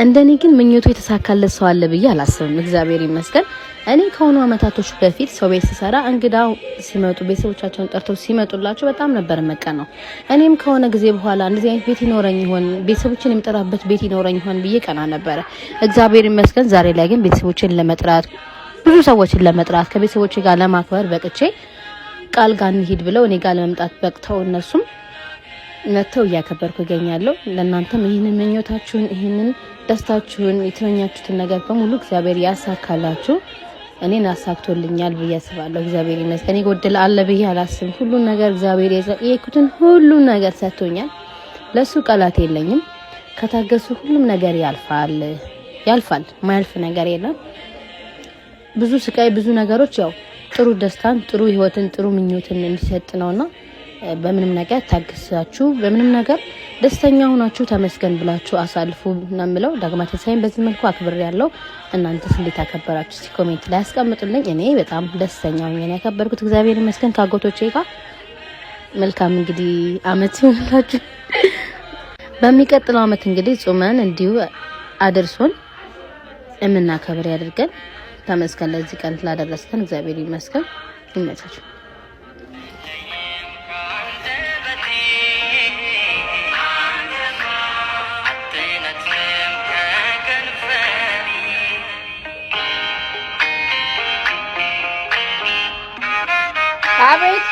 እንደኔ ግን ምኞቱ የተሳካለት ሰው አለ ብዬ አላስብም። እግዚአብሔር ይመስገን። እኔ ከሆኑ አመታቶች በፊት ሰው ቤት ሲሰራ እንግዳው ሲመጡ ቤተሰቦቻቸውን ጠርተው ሲመጡላቸው በጣም ነበር መቀናው። እኔም ከሆነ ጊዜ በኋላ እንደዚህ አይነት ቤት ይኖረኝ ይሆን ቤተሰቦችን የምጠራበት ቤት ይኖረኝ ይሆን ብዬ ቀና ነበር። እግዚአብሔር ይመስገን ዛሬ ላይ ግን ቤተሰቦችን ለመጥራት ብዙ ሰዎችን ለመጥራት ከቤተሰቦቼ ጋር ለማክበር በቅቼ ቃል ጋር እንሂድ ብለው እኔ ጋር ለመምጣት በቅተው እነሱም መተው እያከበርኩ እገኛለሁ። ለእናንተም ይሄንን ምኞታችሁን ይሄንን ደስታችሁን የተመኛችሁትን ነገር በሙሉ እግዚአብሔር ያሳካላችሁ። እኔን አሳክቶልኛል ብዬ አስባለሁ። እግዚአብሔር ይመስገን። ጎደለ አለ ብዬ አላስብም። ሁሉ ነገር እግዚአብሔር የኩትን ሁሉ ነገር ሰጥቶኛል። ለሱ ቃላት የለኝም። ከታገሱ ሁሉም ነገር ያልፋል። ማያልፍ ነገር የለም። ብዙ ስቃይ ብዙ ነገሮች ያው ጥሩ ደስታን ጥሩ ህይወትን ጥሩ ምኞትን እንዲሰጥ ነውና በምንም ነገር ታግሳችሁ በምንም ነገር ደስተኛ ሆናችሁ ተመስገን ብላችሁ አሳልፉ ነው የምለው። ዳግማ ተሳይን በዚህ መልኩ አክብር ያለው እናንተስ እንዴት አከበራችሁ? እስቲ ኮሜንት ላይ አስቀምጡልኝ። እኔ በጣም ደስተኛ ነኝ ያከበርኩት እግዚአብሔር ይመስገን ካጎቶቼ ጋር። መልካም እንግዲህ አመት ይሁንላችሁ። በሚቀጥለው አመት እንግዲህ ጾመን እንዲሁ አድርሶን የምናከብር ያድርገን። ተመስገን ለዚህ ቀን ስላደረሰን እግዚአብሔር ይመስገን። ይመቻችሁ። አቤት